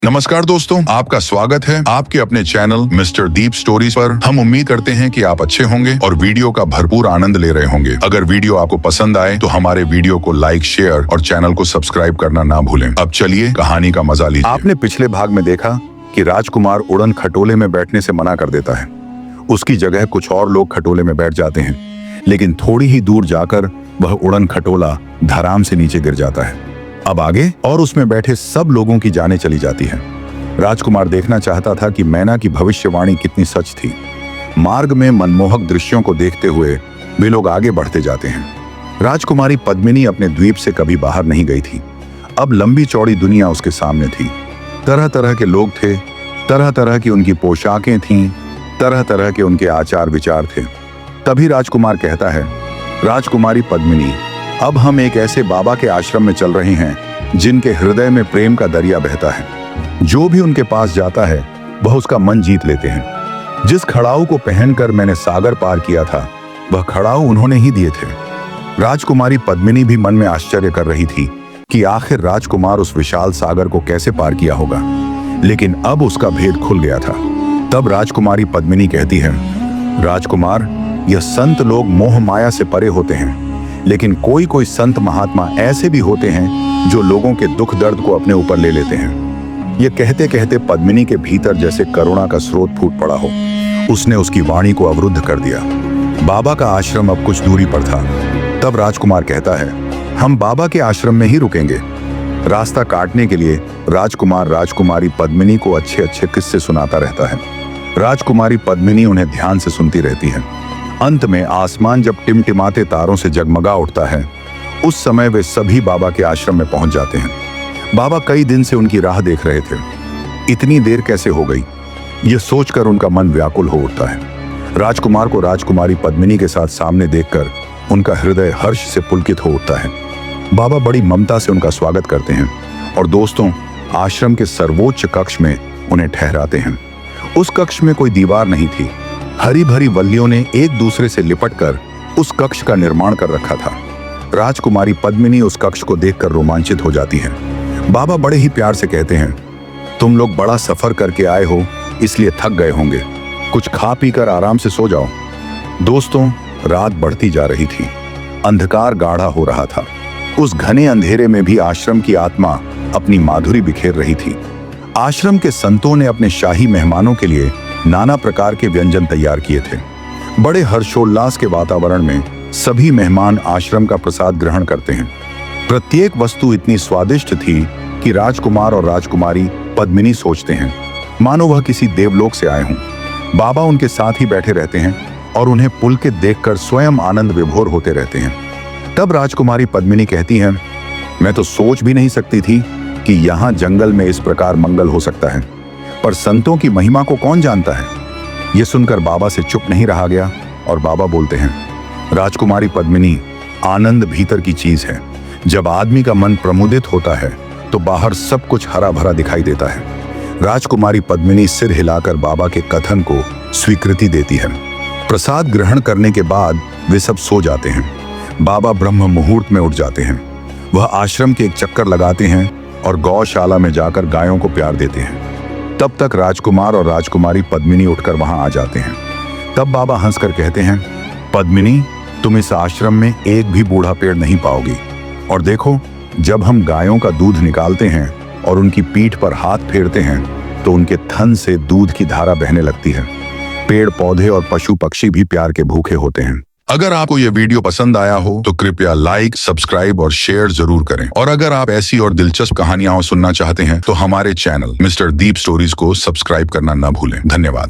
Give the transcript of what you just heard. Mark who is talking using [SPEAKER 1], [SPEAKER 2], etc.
[SPEAKER 1] नमस्कार दोस्तों, आपका स्वागत है आपके अपने चैनल मिस्टर दीप स्टोरीज पर। हम उम्मीद करते हैं कि आप अच्छे होंगे और वीडियो का भरपूर आनंद ले रहे होंगे। अगर वीडियो आपको पसंद आए तो हमारे वीडियो को लाइक, शेयर और चैनल को सब्सक्राइब करना ना भूलें। अब चलिए कहानी का मजा लीजिए।
[SPEAKER 2] आपने पिछले भाग में देखा कि राजकुमार उड़न खटोले में बैठने से मना कर देता है। उसकी जगह कुछ और लोग खटोले में बैठ जाते हैं, लेकिन थोड़ी ही दूर जाकर वह उड़न खटोला धड़ाम से नीचे गिर जाता है। अब आगे और उसमें बैठे सब लोगों की जानें चली जाती है। राजकुमार देखना चाहता था कि मैना की भविष्यवाणी कितनी सच थी। मार्ग में मनमोहक दृश्यों को देखते हुए वे लोग आगे बढ़ते जाते हैं। राजकुमारी पद्मिनी अपने द्वीप से कभी बाहर नहीं गई थी। अब लंबी चौड़ी दुनिया उसके सामने थी। तरह तरह के लोग थे, तरह तरह की उनकी पोशाकें थीं, तरह तरह के उनके आचार विचार थे। तभी राजकुमार कहता है, राजकुमारी पद्मिनी, अब हम एक ऐसे बाबा के आश्रम में चल रहे हैं जिनके हृदय में प्रेम का दरिया बहता है। जो भी उनके पास जाता है वह उसका मन जीत लेते हैं। जिस खड़ाऊ को पहनकर मैंने सागर पार किया था वह खड़ाऊ उन्होंने ही दिए थे। राजकुमारी पद्मिनी भी मन में आश्चर्य कर रही थी कि आखिर राजकुमार उस विशाल सागर को कैसे पार किया होगा, लेकिन अब उसका भेद खुल गया था। तब राजकुमारी पद्मिनी कहती है, राजकुमार, यह संत लोग मोह माया से परे होते हैं, लेकिन कोई कोई संत महात्मा ऐसे भी होते हैं जो लोगों के दुख दर्द को अपने ऊपर ले लेते हैं। ये कहते कहते पद्मिनी के भीतर जैसे करुणा का स्रोत फूट पड़ा हो। उसने उसकी वाणी को अवरुद्ध कर दिया। बाबा का आश्रम अब कुछ दूरी पर था। तब राजकुमार कहता है, हम बाबा के आश्रम में ही रुकेंगे। रास्ता काटने के लिए राजकुमार राजकुमारी पद्मिनी को अच्छे अच्छे किस्से सुनाता रहता है। राजकुमारी पद्मिनी उन्हें ध्यान से सुनती रहती है। अंत में आसमान जब टिमटिमाते तारों से जगमगा उठता है, उस समय वे सभी बाबा के आश्रम में पहुंच जाते हैं। बाबा कई दिन से उनकी राह देख रहे थे। इतनी देर कैसे हो गई, यह सोचकर उनका मन व्याकुल हो उठता है। राजकुमार को राजकुमारी पद्मिनी के साथ सामने देखकर उनका हृदय हर्ष से पुलकित हो उठता है। बाबा बड़ी ममता से उनका स्वागत करते हैं और दोस्तों आश्रम के सर्वोच्च कक्ष में उन्हें ठहराते हैं। उस कक्ष में कोई दीवार नहीं थी। हरी भरी वल्लियों ने एक दूसरे से लिपटकर उस कक्ष का निर्माण कर रखा था। राजकुमारी पद्मिनी उस कक्ष को देखकर रोमांचित हो जाती है। बाबा बड़े ही प्यार से कहते हैं, तुम लोग बड़ा सफर करके आए हो, इसलिए थक गए होंगे। कुछ खा पी कर आराम से सो जाओ। दोस्तों रात बढ़ती जा रही थी। अंधकार गाढ़ा हो रहा था। उस घने अंधेरे में भी आश्रम की आत्मा अपनी माधुरी बिखेर रही थी। आश्रम के संतों ने अपने शाही मेहमानों के लिए नाना प्रकार के व्यंजन तैयार किए थे। बड़े हर्षोल्लास के वातावरण में सभी मेहमान आश्रम का प्रसाद ग्रहण करते हैं। प्रत्येक वस्तु इतनी स्वादिष्ट थी कि राजकुमार और राजकुमारी पद्मिनी सोचते हैं मानो वह किसी देवलोक से आए हों। बाबा उनके साथ ही बैठे रहते हैं और उन्हें पुलकित देखकर स्वयं आनंद विभोर होते रहते हैं। तब राजकुमारी पद्मिनी कहती है, मैं तो सोच भी नहीं सकती थी कि यहाँ जंगल में इस प्रकार मंगल हो सकता है, पर संतों की महिमा को कौन जानता है। यह सुनकर बाबा से चुप नहीं रहा गया और बाबा बोलते हैं, राजकुमारी पद्मिनी, आनंद भीतर की चीज है। जब आदमी का मन प्रमुदित होता है तो बाहर सब कुछ हरा भरा दिखाई देता है। राजकुमारी पद्मिनी सिर हिलाकर बाबा के कथन को स्वीकृति देती है। प्रसाद ग्रहण करने के बाद वे सब सो जाते हैं। बाबा ब्रह्म मुहूर्त में उठ जाते हैं। वह आश्रम के एक चक्कर लगाते हैं और गौशाला में जाकर गायों को प्यार देते हैं। तब तक राजकुमार और राजकुमारी पद्मिनी उठकर वहां आ जाते हैं। तब बाबा हंसकर कहते हैं, पद्मिनी, तुम इस आश्रम में एक भी बूढ़ा पेड़ नहीं पाओगी। और देखो, जब हम गायों का दूध निकालते हैं और उनकी पीठ पर हाथ फेरते हैं तो उनके थन से दूध की धारा बहने लगती है। पेड़ पौधे और पशु पक्षी भी प्यार के भूखे होते हैं।
[SPEAKER 1] अगर आपको यह वीडियो पसंद आया हो तो कृपया लाइक, सब्सक्राइब और शेयर जरूर करें। और अगर आप ऐसी और दिलचस्प कहानियां सुनना चाहते हैं तो हमारे चैनल मिस्टर दीप स्टोरीज को सब्सक्राइब करना ना भूलें। धन्यवाद।